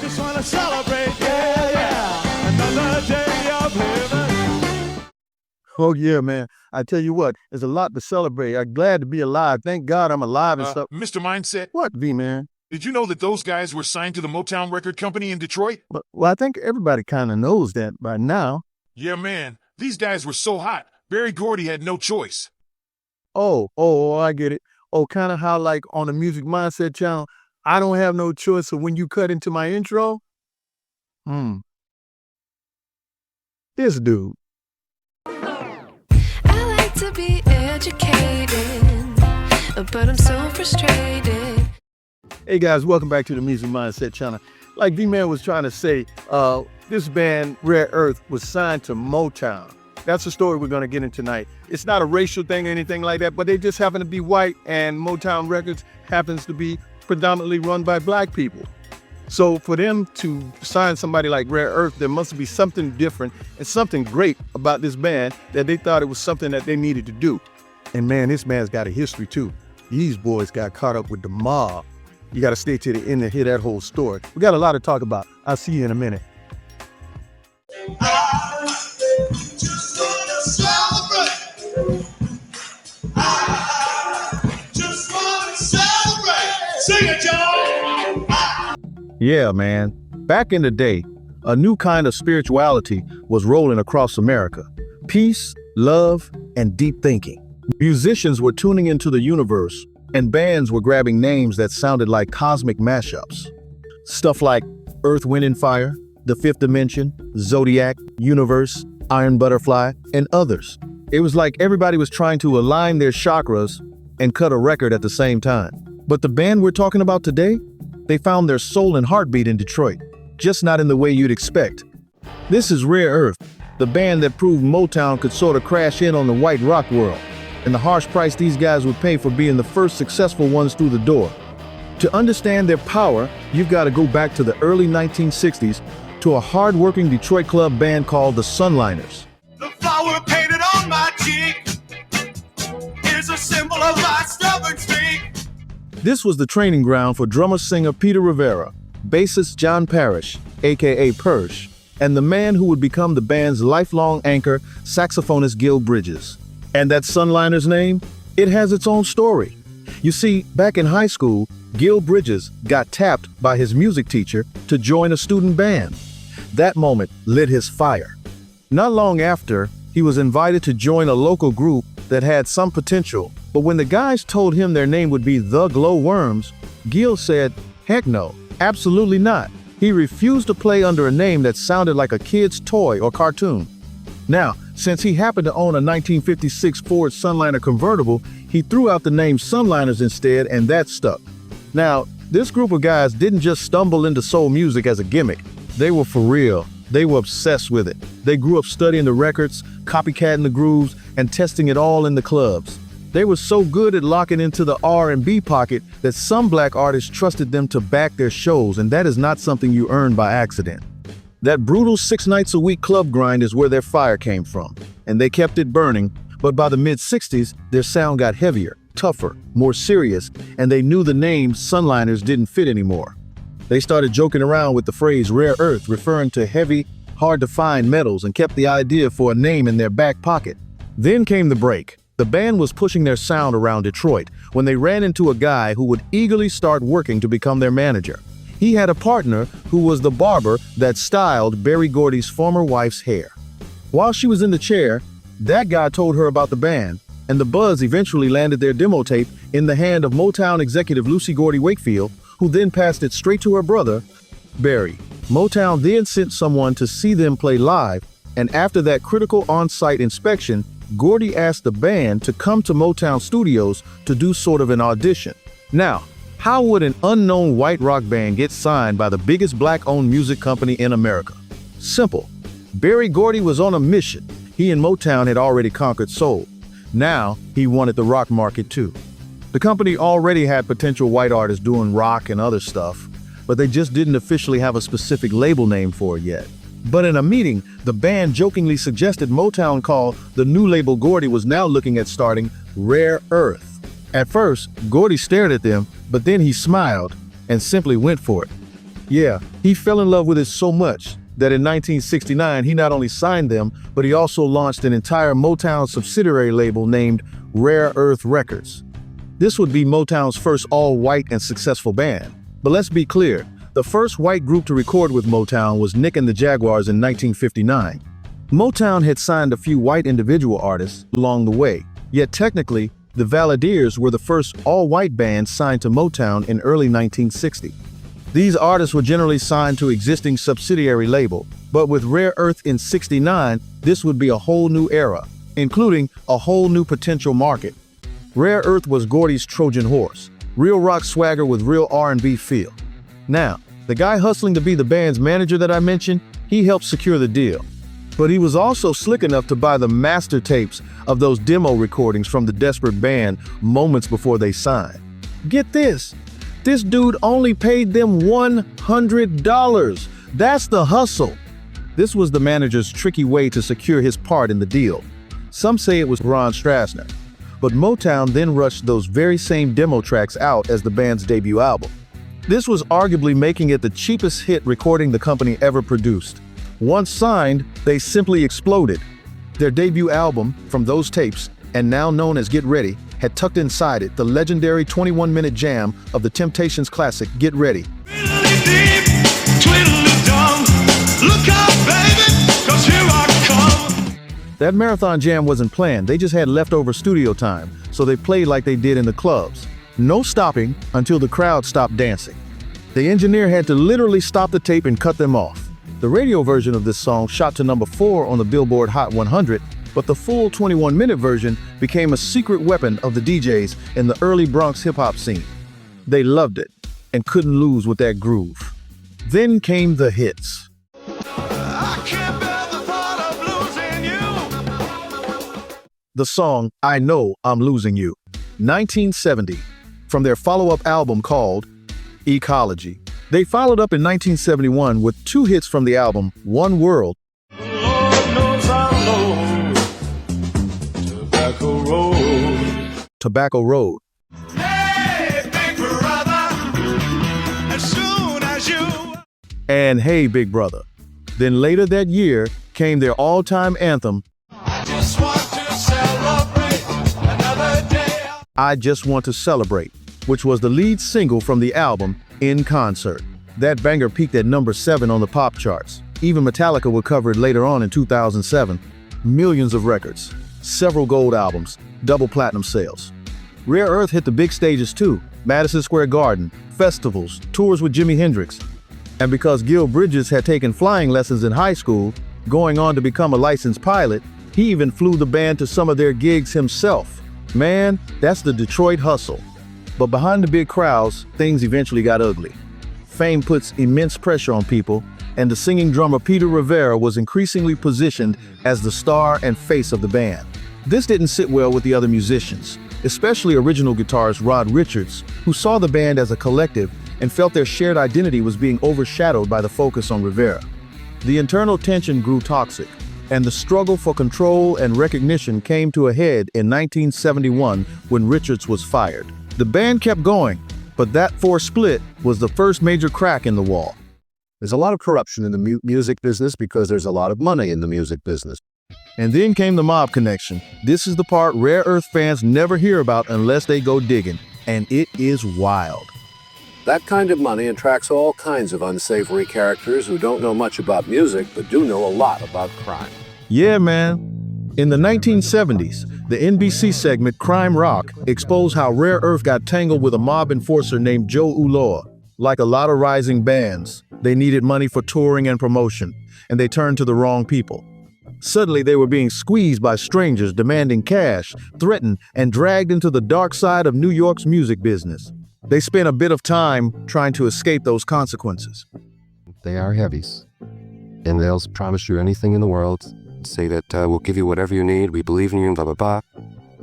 just wanna celebrate, yeah, yeah, another day of living. Oh, yeah, man. I tell you what, there's a lot to celebrate. I'm glad to be alive. Thank God I'm alive and stuff. Mr. Mindset, What, V, man? did you know that those guys were signed to the Motown record company in Detroit? Well, I think everybody kind of knows that by now. Yeah, man. These guys were so hot, Berry Gordy had no choice. Oh, I get it. Oh, kind of how, like, on the Music Mindset channel, I don't have no choice, so when you cut into my intro, this dude. I like to be educated, but I'm so frustrated. Hey guys, welcome back to the Music Mindset channel. Like V-Man was trying to say, this band, Rare Earth, was signed to Motown. That's the story we're going to get in tonight. It's not a racial thing or anything like that, but they just happen to be white, and Motown Records happens to be predominantly run by black people. So for them to sign somebody like Rare Earth, there must be something different and something great about this band that they thought it was something that they needed to do. And man, this man's got a history too. These boys got caught up with the mob. You got to stay to the end and hear that whole story. We got a lot to talk about. I'll see you in a minute. I just wanna celebrate. I just wanna celebrate. Sing it, y'all. Yeah, man. Back in the day, a new kind of spirituality was rolling across America. Peace, love, and deep thinking. Musicians were tuning into the universe, and bands were grabbing names that sounded like cosmic mashups. Stuff like Earth, Wind, and Fire, The Fifth Dimension, Zodiac, Universe, Iron Butterfly, and others. It was like everybody was trying to align their chakras and cut a record at the same time. But the band we're talking about today, they found their soul and heartbeat in Detroit, just not in the way you'd expect. This is Rare Earth, the band that proved Motown could sort of crash in on the white rock world, and the harsh price these guys would pay for being the first successful ones through the door. To understand their power, you've got to go back to the early 1960s to a hard-working Detroit club band called the Sunliners. The flower painted on my cheek is a symbol of my stubborn streak. This was the training ground for drummer-singer Peter Rivera, bassist John Parrish, aka Persh, and the man who would become the band's lifelong anchor, saxophonist Gil Bridges. And that Sunliners name? It has its own story. You see, back in high school, Gil Bridges got tapped by his music teacher to join a student band. That moment lit his fire. Not long after, he was invited to join a local group that had some potential, but when the guys told him their name would be the Glowworms, Gil said, heck no, absolutely not. He refused to play under a name that sounded like a kid's toy or cartoon. Now, since he happened to own a 1956 Ford Sunliner convertible, he threw out the name Sunliners instead, and that stuck. Now, this group of guys didn't just stumble into soul music as a gimmick. They were for real. They were obsessed with it. They grew up studying the records, copycatting the grooves, and testing it all in the clubs. They were so good at locking into the R&B pocket that some black artists trusted them to back their shows, and that is not something you earn by accident. That brutal 6 nights a week club grind is where their fire came from, and they kept it burning, but by the mid-60s, their sound got heavier, tougher, more serious, and they knew the name Sunliners didn't fit anymore. They started joking around with the phrase Rare Earth, referring to heavy, hard-to-find metals, and kept the idea for a name in their back pocket. Then came the break. The band was pushing their sound around Detroit when they ran into a guy who would eagerly start working to become their manager. He had a partner who was the barber that styled Berry Gordy's former wife's hair. While she was in the chair, that guy told her about the band, and the buzz eventually landed their demo tape in the hand of Motown executive Lucy Gordy Wakefield, who then passed it straight to her brother, Berry. Motown then sent someone to see them play live, and after that critical on-site inspection, Gordy asked the band to come to Motown Studios to do sort of an audition. Now, how would an unknown white rock band get signed by the biggest black-owned music company in America? Simple. Berry Gordy was on a mission. He and Motown had already conquered soul. Now, he wanted the rock market too. The company already had potential white artists doing rock and other stuff, but they just didn't officially have a specific label name for it yet. But in a meeting, the band jokingly suggested Motown call the new label Gordy was now looking at starting Rare Earth. At first, Gordy stared at them, but then he smiled and simply went for it. Yeah, he fell in love with it so much that in 1969 he not only signed them, but he also launched an entire Motown subsidiary label named Rare Earth Records. This would be Motown's first all-white and successful band. But let's be clear, the first white group to record with Motown was Nick and the Jaguars in 1959. Motown had signed a few white individual artists along the way, yet technically, the Valadiers were the first all-white band signed to Motown in early 1960. These artists were generally signed to existing subsidiary label, but with Rare Earth in '69, this would be a whole new era, including a whole new potential market. Rare Earth was Gordy's Trojan horse, real rock swagger with real R&B feel. Now, the guy hustling to be the band's manager that I mentioned, he helped secure the deal. But he was also slick enough to buy the master tapes of those demo recordings from the desperate band moments before they signed. Get this dude only paid them $100. That's the hustle. This was the manager's tricky way to secure his part in the deal. Some say it was Ron Strasser, but Motown then rushed those very same demo tracks out as the band's debut album. This was arguably making it the cheapest hit recording the company ever produced. Once signed, they simply exploded. Their debut album, from those tapes, and now known as Get Ready, had tucked inside it the legendary 21-minute jam of the Temptations' classic Get Ready. That marathon jam wasn't planned, they just had leftover studio time, so they played like they did in the clubs. No stopping until the crowd stopped dancing. The engineer had to literally stop the tape and cut them off. The radio version of this song shot to number 4 on the Billboard Hot 100, but the full 21-minute version became a secret weapon of the DJs in the early Bronx hip-hop scene. They loved it and couldn't lose with that groove. Then came the hits. I can't bear the thought of losing you. The song, I Know I'm Losing You, 1970, from their follow-up album called Ecology. They followed up in 1971 with 2 hits from the album, One World, Lord knows I know Tobacco Road. Tobacco Road. Hey, big brother, as soon as you And Hey Big Brother. Then later that year came their all-time anthem, just want to celebrate another day. I Just Want to Celebrate, which was the lead single from the album In Concert. That banger peaked at number 7 on the pop charts. Even Metallica would cover it later on in 2007. Millions of records, several gold albums, double platinum sales. Rare Earth hit the big stages too, Madison Square Garden, festivals, tours with Jimi Hendrix. And because Gil Bridges had taken flying lessons in high school, going on to become a licensed pilot, he even flew the band to some of their gigs himself. Man, that's the Detroit hustle. But behind the big crowds, things eventually got ugly. Fame puts immense pressure on people, and the singing drummer Peter Rivera was increasingly positioned as the star and face of the band. This didn't sit well with the other musicians, especially original guitarist Rod Richards, who saw the band as a collective and felt their shared identity was being overshadowed by the focus on Rivera. The internal tension grew toxic, and the struggle for control and recognition came to a head in 1971 when Richards was fired. The band kept going, but that forced split was the first major crack in the wall. There's a lot of corruption in the music business because there's a lot of money in the music business. And then came the mob connection. This is the part Rare Earth fans never hear about unless they go digging, and it is wild. That kind of money attracts all kinds of unsavory characters who don't know much about music but do know a lot about crime. Yeah, man. In the 1970s, the NBC segment Crime Rock exposed how Rare Earth got tangled with a mob enforcer named Joe Ulloa. Like a lot of rising bands, they needed money for touring and promotion, and they turned to the wrong people. Suddenly, they were being squeezed by strangers demanding cash, threatened, and dragged into the dark side of New York's music business. They spent a bit of time trying to escape those consequences. They are heavies, and they'll promise you anything in the world, say that we'll give you whatever you need, we believe in you, blah, blah, blah.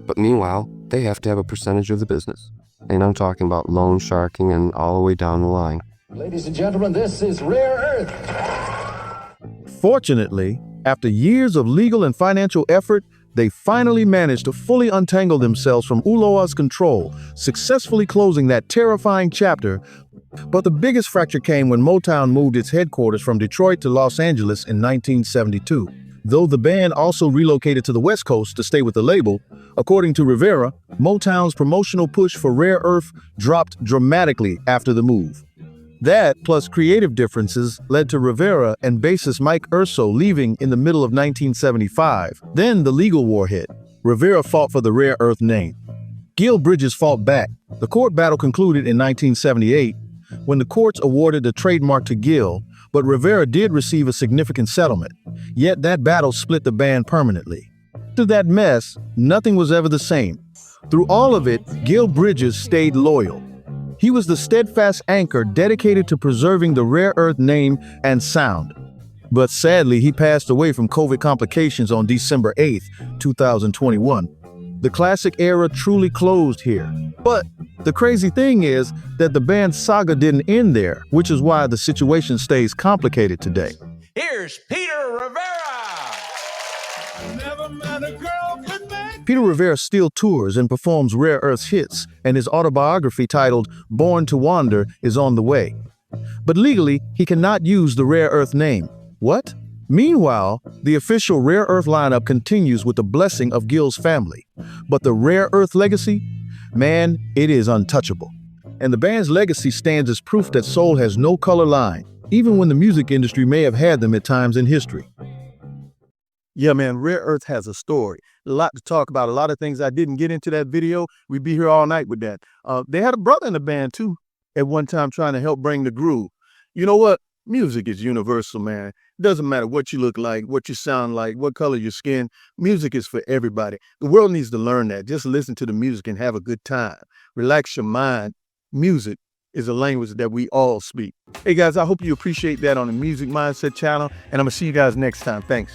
But meanwhile, they have to have a percentage of the business. And I'm talking about loan sharking and all the way down the line. Ladies and gentlemen, this is Rare Earth. Fortunately, after years of legal and financial effort, they finally managed to fully untangle themselves from Ulloa's control, successfully closing that terrifying chapter But the biggest fracture came when Motown moved its headquarters from Detroit to Los Angeles in 1972. Though the band also relocated to the West Coast to stay with the label, according to Rivera, Motown's promotional push for Rare Earth dropped dramatically after the move. That, plus creative differences, led to Rivera and bassist Mike Urso leaving in the middle of 1975. Then the legal war hit. Rivera fought for the Rare Earth name. Gil Bridges fought back. The court battle concluded in 1978 when the courts awarded the trademark to Gil, but Rivera did receive a significant settlement. Yet that battle split the band permanently. After that mess, nothing was ever the same. Through all of it, Gil Bridges stayed loyal. He was the steadfast anchor dedicated to preserving the Rare Earth name and sound. But sadly, he passed away from COVID complications on December 8th, 2021. The classic era truly closed here. But the crazy thing is that the band's saga didn't end there, which is why the situation stays complicated today. Here's Peter Rivera. Never met a girl could make. Peter Rivera still tours and performs Rare Earth's hits, and his autobiography titled Born to Wander is on the way. But legally, he cannot use the Rare Earth name. What? Meanwhile, the official Rare Earth lineup continues with the blessing of Gil's family. But the Rare Earth legacy? Man, it is untouchable. And the band's legacy stands as proof that soul has no color line, even when the music industry may have had them at times in history. Yeah, man, Rare Earth has a story. A lot to talk about, a lot of things I didn't get into that video. We'd be here all night with that. They had a brother in the band, too, at one time trying to help bring the groove. You know what? Music is universal, man. It doesn't matter what you look like, what you sound like, what color your skin. Music is for everybody. The world needs to learn that. Just listen to the music and have a good time. Relax your mind. Music is a language that we all speak. Hey, guys, I hope you appreciate that on the Music Mindset channel, and I'm going to see you guys next time. Thanks.